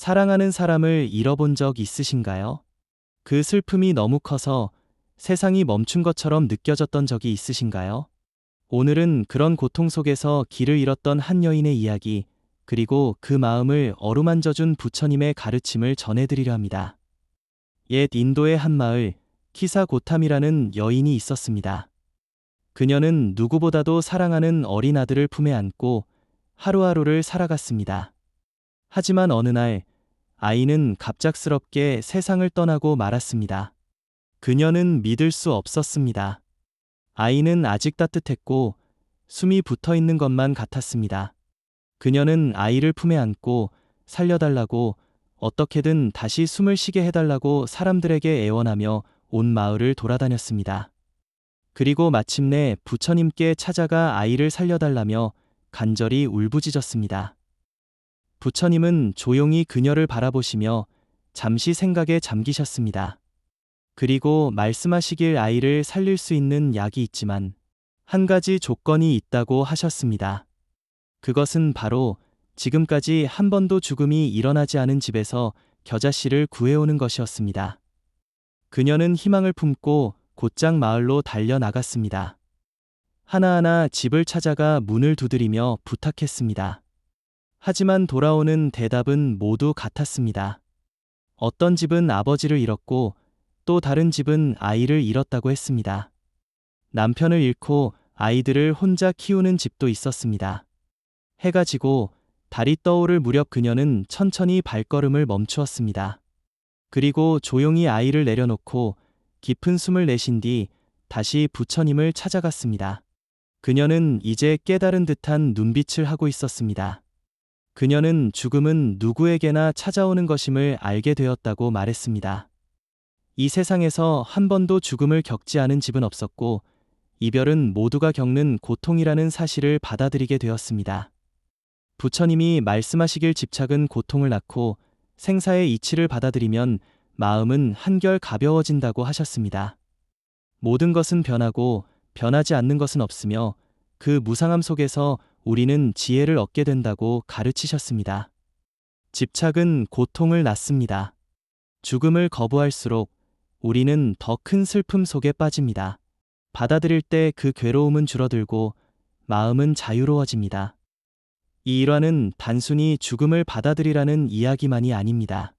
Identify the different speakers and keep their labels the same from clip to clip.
Speaker 1: 사랑하는 사람을 잃어본 적 있으신가요? 그 슬픔이 너무 커서 세상이 멈춘 것처럼 느껴졌던 적이 있으신가요? 오늘은 그런 고통 속에서 길을 잃었던 한 여인의 이야기, 그리고 그 마음을 어루만져준 부처님의 가르침을 전해드리려 합니다. 옛 인도의 한 마을, 키사고탐이라는 여인이 있었습니다. 그녀는 누구보다도 사랑하는 어린 아들을 품에 안고 하루하루를 살아갔습니다. 하지만 어느 날, 아이는 갑작스럽게 세상을 떠나고 말았습니다. 그녀는 믿을 수 없었습니다. 아이는 아직 따뜻했고 숨이 붙어 있는 것만 같았습니다. 그녀는 아이를 품에 안고 살려달라고, 어떻게든 다시 숨을 쉬게 해달라고 사람들에게 애원하며 온 마을을 돌아다녔습니다. 그리고 마침내 부처님께 찾아가 아이를 살려달라며 간절히 울부짖었습니다. 부처님은 조용히 그녀를 바라보시며 잠시 생각에 잠기셨습니다. 그리고 말씀하시길 아이를 살릴 수 있는 약이 있지만 한 가지 조건이 있다고 하셨습니다. 그것은 바로 지금까지 한 번도 죽음이 일어나지 않은 집에서 겨자씨를 구해오는 것이었습니다. 그녀는 희망을 품고 곧장 마을로 달려나갔습니다. 하나하나 집을 찾아가 문을 두드리며 부탁했습니다. 하지만 돌아오는 대답은 모두 같았습니다. 어떤 집은 아버지를 잃었고 또 다른 집은 아이를 잃었다고 했습니다. 남편을 잃고 아이들을 혼자 키우는 집도 있었습니다. 해가 지고 달이 떠오를 무렵 그녀는 천천히 발걸음을 멈추었습니다. 그리고 조용히 아이를 내려놓고 깊은 숨을 내쉰 뒤 다시 부처님을 찾아갔습니다. 그녀는 이제 깨달은 듯한 눈빛을 하고 있었습니다. 그녀는 죽음은 누구에게나 찾아오는 것임을 알게 되었다고 말했습니다. 이 세상에서 한 번도 죽음을 겪지 않은 집은 없었고, 이별은 모두가 겪는 고통이라는 사실을 받아들이게 되었습니다. 부처님이 말씀하시길 집착은 고통을 낳고 생사의 이치를 받아들이면 마음은 한결 가벼워진다고 하셨습니다. 모든 것은 변하고 변하지 않는 것은 없으며 그 무상함 속에서 우리는 지혜를 얻게 된다고 가르치셨습니다. 집착은 고통을 낳습니다. 죽음을 거부할수록 우리는 더 큰 슬픔 속에 빠집니다. 받아들일 때 그 괴로움은 줄어들고 마음은 자유로워집니다. 이 일화는 단순히 죽음을 받아들이라는 이야기만이 아닙니다.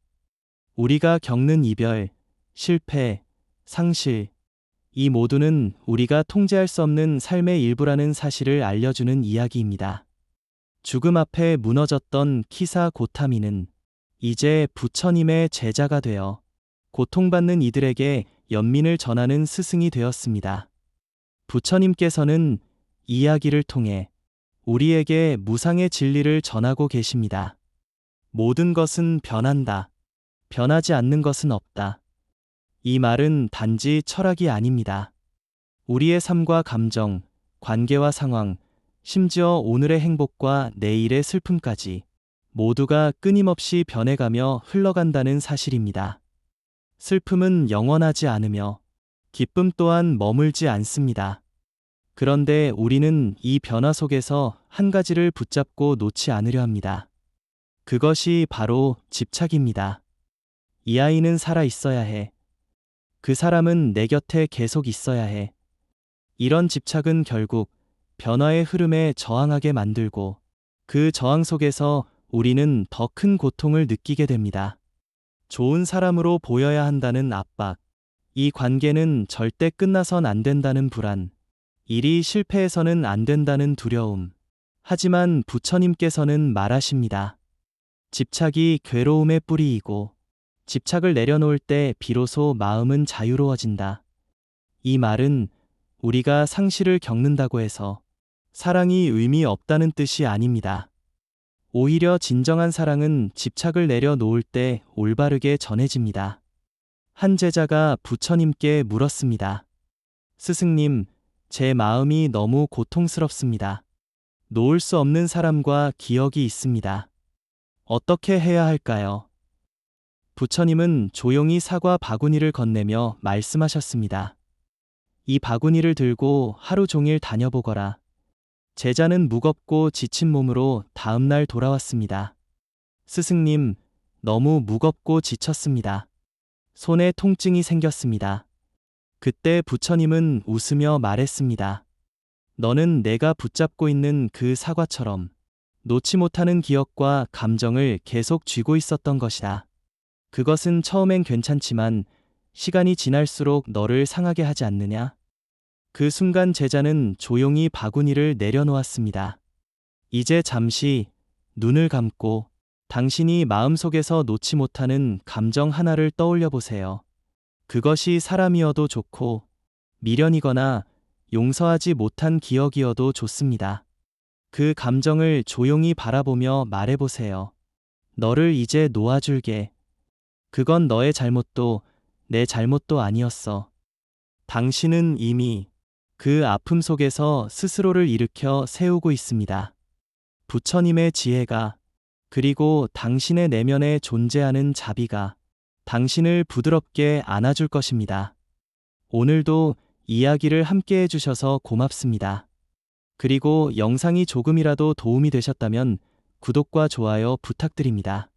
Speaker 1: 우리가 겪는 이별, 실패, 상실, 이 모두는 우리가 통제할 수 없는 삶의 일부라는 사실을 알려주는 이야기입니다. 죽음 앞에 무너졌던 키사 고타미는 이제 부처님의 제자가 되어 고통받는 이들에게 연민을 전하는 스승이 되었습니다. 부처님께서는 이야기를 통해 우리에게 무상의 진리를 전하고 계십니다. 모든 것은 변한다. 변하지 않는 것은 없다. 이 말은 단지 철학이 아닙니다. 우리의 삶과 감정, 관계와 상황, 심지어 오늘의 행복과 내일의 슬픔까지 모두가 끊임없이 변해가며 흘러간다는 사실입니다. 슬픔은 영원하지 않으며 기쁨 또한 머물지 않습니다. 그런데 우리는 이 변화 속에서 한 가지를 붙잡고 놓지 않으려 합니다. 그것이 바로 집착입니다. 이 아이는 살아 있어야 해. 그 사람은 내 곁에 계속 있어야 해. 이런 집착은 결국 변화의 흐름에 저항하게 만들고 그 저항 속에서 우리는 더 큰 고통을 느끼게 됩니다. 좋은 사람으로 보여야 한다는 압박, 이 관계는 절대 끝나선 안 된다는 불안, 일이 실패해서는 안 된다는 두려움. 하지만 부처님께서는 말하십니다. 집착이 괴로움의 뿌리이고 집착을 내려놓을 때 비로소 마음은 자유로워진다. 이 말은 우리가 상실을 겪는다고 해서 사랑이 의미 없다는 뜻이 아닙니다. 오히려 진정한 사랑은 집착을 내려놓을 때 올바르게 전해집니다. 한 제자가 부처님께 물었습니다. 스승님, 제 마음이 너무 고통스럽습니다. 놓을 수 없는 사람과 기억이 있습니다. 어떻게 해야 할까요? 부처님은 조용히 사과 바구니를 건네며 말씀하셨습니다. 이 바구니를 들고 하루 종일 다녀보거라. 제자는 무겁고 지친 몸으로 다음날 돌아왔습니다. 스승님, 너무 무겁고 지쳤습니다. 손에 통증이 생겼습니다. 그때 부처님은 웃으며 말했습니다. 너는 내가 붙잡고 있는 그 사과처럼 놓지 못하는 기억과 감정을 계속 쥐고 있었던 것이다. 그것은 처음엔 괜찮지만 시간이 지날수록 너를 상하게 하지 않느냐? 그 순간 제자는 조용히 바구니를 내려놓았습니다. 이제 잠시 눈을 감고 당신이 마음속에서 놓지 못하는 감정 하나를 떠올려 보세요. 그것이 사람이어도 좋고 미련이거나 용서하지 못한 기억이어도 좋습니다. 그 감정을 조용히 바라보며 말해보세요. 너를 이제 놓아줄게. 그건 너의 잘못도 내 잘못도 아니었어. 당신은 이미 그 아픔 속에서 스스로를 일으켜 세우고 있습니다. 부처님의 지혜가 그리고 당신의 내면에 존재하는 자비가 당신을 부드럽게 안아줄 것입니다. 오늘도 이야기를 함께 해주셔서 고맙습니다. 그리고 영상이 조금이라도 도움이 되셨다면 구독과 좋아요 부탁드립니다.